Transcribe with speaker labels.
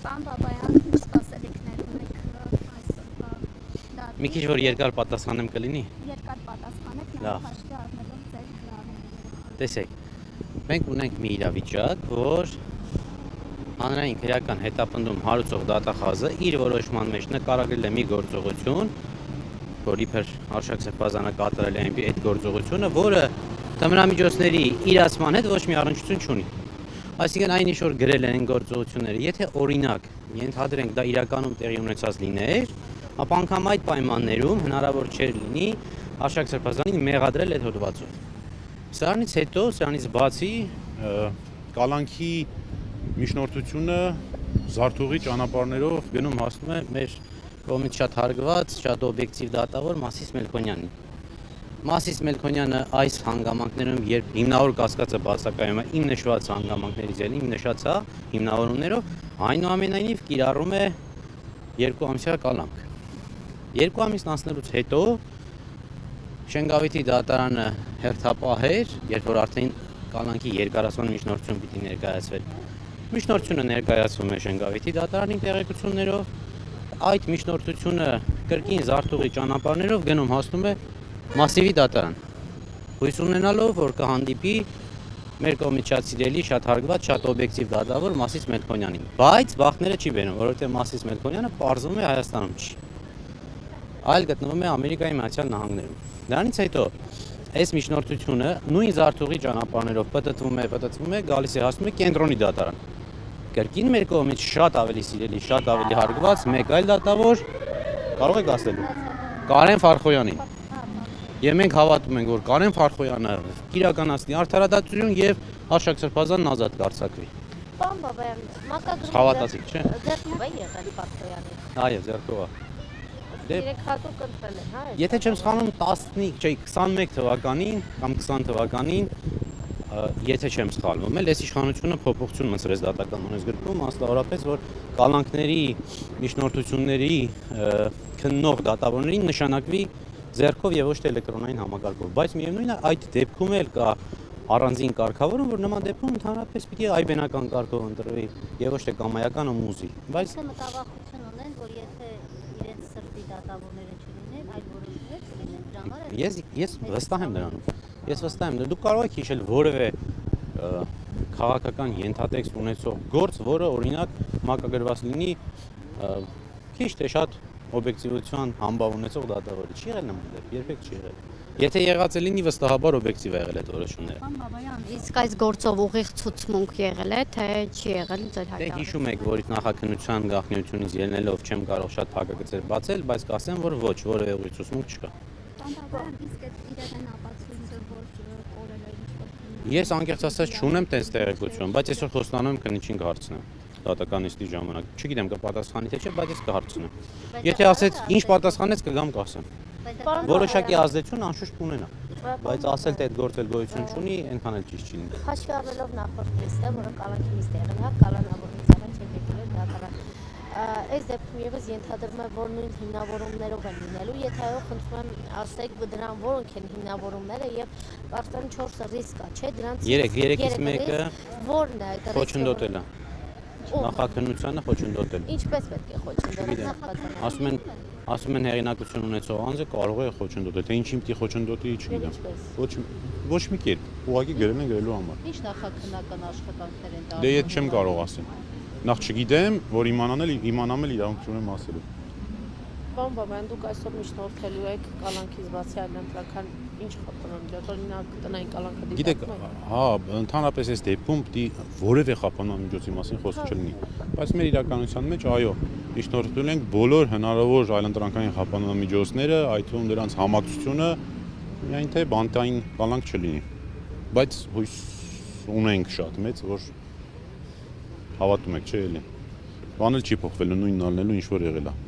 Speaker 1: Պարոն Բաբայան, ինչ սպասելիքներ ունեք այսօրվա դատին։
Speaker 2: Մի քիչ որ երկար պատասխանեմ կլինի։
Speaker 1: Երկար պատասխանեք,
Speaker 2: Լավ։
Speaker 1: նաև հաշվի առնելով ձեր գրառումները։
Speaker 2: Տեսեք, մենք ունենք մի իրավիճակ, որ հանրային քրեական հետապնդում հարուցող դատախազը իր որոշման մեջ նկարագրել է մի գործողություն, որ իբր Արշակ Սրբազանը կատարել է այդ գործողությունը, որը դմրամիջոցների իրացման հետ ոչ մի առնչություն չունի։ Այսինքն այն ինչ որ գրել են գործողությունները, եթե օրինակ ենթադրենք դա իրականում տեղի ունեցած լիներ, ապա անգամ այդ պայմաններում հնարավոր չէր լինի Արշակ Սրբազանին մեղադրել այդ հոդվածով։ Սրանից հետո, սրանից բացի
Speaker 3: կալանքի միջնորդությունը զարթուղի ճանապարհներով գնում հասնում է մեր կողմից շատ հարգված, շատ օբյեկտիվ դատավոր Մասիս Մելքոնյանին։ Մասիս Մելքոնյանը այս հանգամանքներում, երբ հիմնավոր կասկածը բացակայում է իմ նշված հանգամանքներից եւ իմ նշած հիմնավորումներով, այնուամենայնիվ կիրառում է 2 ամսյա կալանք։ 2 ամիս անցնելուց հետո Շենգավիթի դատարանը հերթապահեր, երբ որ արդեն կալանքի երկարացման միջնորդություն պիտի ներկայացվեր։ Միջնորդությունը ներկայացվում է Շենգավիթի դատարանի տեղեկություններով, այդ միջնորդությունը կրկին զարթուղի ճանապարհներով գնում հասնում է Մասիվի դատարան։ Հույս ունենալով, որ կհանդիպի մեր կողմից շատ սիրելի, շատ հարգված, շատ օբյեկտիվ դատավոր Մասիս Մելքոնյանին։ Բայց բախտները չի բերում, որովհետև Մասիս Մելքոնյանը պարզվում է Հայաստանում չի։ Այլ գտնվում է Ամերիկայի Միացյալ Նահանգներում։ Դրանից հետո այս միջնորդությունը նույն զարթուղի ճանապարհներով պտտվում է, գալիս է հասնում է կենտրոնի դատարան։ Կրկին մեր կողմից շատ ավելի սիրելի, շատ ավելի հարգված մեկ այլ դատավոր կարող եք ասելու Կարեն Ֆարխոյանին։ Եվ մենք հավատում ենք, որ Կարեն Ֆարխոյանը կիրականացնի արդարադատություն եւ Արշակ Սրբազանն ազատ կարձակվի։
Speaker 4: Պարոն Բաբայան, մակագրում
Speaker 3: Հավատացիք, չէ՞։
Speaker 4: ձեռքով է եղել Ֆարխոյանի։
Speaker 3: Այո, ձեռքով է։
Speaker 4: 3 հատուկ ընտրել են, հա։
Speaker 3: Եթե չեմ սխալվում 21 թվականին կամ 20 թվականին, եթե չեմ սխալվում, այս իշխանությունը փոփոխություն մտցրեց դատական օրենսգրքում, մասնավորապես որ կալանքների միջնորդությունների քննող դատավորներին նշանակվի ձեռքով եւ ոչ թե էլեկտրոնային համակարգով, բայց միևնույնն է այդ դեպքում էլ կա առանձին կարգավորում, որ նման դեպքում ընդհանրապես պիտի այբենական կարգով ընտրվի եւ ոչ թե կամայական ու մուզի, բայց
Speaker 4: մտավախություն ունեն, որ եթե իրենց սրտի դատավորները չլինեն, այլ որոշներ կլինեն դրա համար։
Speaker 3: Ես վստահ եմ նրանում։ Ես վստահ եմ, դուք կարող եք հիշել որևէ քաղաքական ենթատեքստ ունեցող գործ, որը օրինակ մակագրված լինի քիչ թե շատ օբյեկտիվության համբավ ունեցող դատավորի։ Չի եղել նման դեպք, երբեք չի եղել։ Եթե եղած է լինի, վստահաբար օբյեկտիվ է եղել այդ որոշումները։
Speaker 1: Պարոն Բաբայան,
Speaker 4: Իսկ այս գործով ուղիղ ցուցմունք եղել է, թե չի եղել ձեր
Speaker 3: Դե
Speaker 4: հայտարարությունը։
Speaker 3: հիշում եք, որ նախաքննության գաղտնիությունից ելնելով չեմ կարող շատ փակագծեր բացել, բայց կասեմ, որ ոչ, որևէ ուղիղ ցուցմունք չկա։
Speaker 1: պարոն Բաբայան, իսկ այդ իրեն ապացույցը, որ կորել է ինչ-որ։
Speaker 3: Ես անկեղծ ասած չունեմ տես տեղեկություն, բայց այսօր խոստանում եմ քննիչին կհարցնեմ դատականիստի ժամանակ։ Չգիտեմ կպատասխանի թե չէ, բայց ես կհարցնեմ։ Եթե ասեց ինչ պատասխանեց կգամ կասեմ։ Որոշակի ազդեցություն անշուշտ կունենա, բայց ասել թե այդ գործել գոյություն չունի, այնքան էլ ճիշտ չի լինի։
Speaker 4: Հաշվի առնելով նախորդ նիստը, որը կալանքի նիստ է եղել, հա, կալանավորումից առաջ եք եկել դատարան։ Այս դեպքում եւս ենթադրում է, որ նույն հիմնավորումներով են լինելու, եթե այո, խնդրում եմ ասեք դրան որոնք են հիմնավորումները եւ կարծեմ 4 ռիսկ կա, չէ՞, դրանց
Speaker 3: 3-ից մեկը
Speaker 4: որն է
Speaker 3: խոչընդոտել է։ Նախաքննությանը խոչընդոտել։
Speaker 4: Ինչպես պետք է խոչընդոտել։
Speaker 3: Ասում են հեղինակություն ունեցող անձը կարող է խոչընդոտել, թե ինչի պիտի խոչընդոտի, չգիտեմ։ Ոչ մի կերպ, ուղղակի գրել են գրելու համար։
Speaker 4: Ինչ նախաքննական աշխատանքներ են
Speaker 3: Դե ես չեմ կարող ասել։ Նախ չգիտեմ, որ իմանամ էլ իրավունք ունեմ ասելու։
Speaker 4: Պարոն Բաբայան, դուք այսօր միջնորդելու եք կալանքից բացի այլ ընտրական ինչ խափանան, օրինակ տնային կալանքը դիտարկում եք։
Speaker 3: Գիտեք, հա, ընդհանրապես այս դեպքում պիտի որևէ խափանամիջոցի մասին խոսք չլինի, բայց մեր իրականության մեջ այո, միջնորդել ենք բոլոր հնարավոր այլընտրանքային խափանամիջոցները, այդ թվում դրանց համակցությունը, միայն թե բանտային կալանք չլինի։ Բայց հույս ունենք շատ մեծ, որ հավատում եք, չէ՞ էլի։ Բան էլ չի փոխվել, նույնն ալնելու ինչ որ եղել է։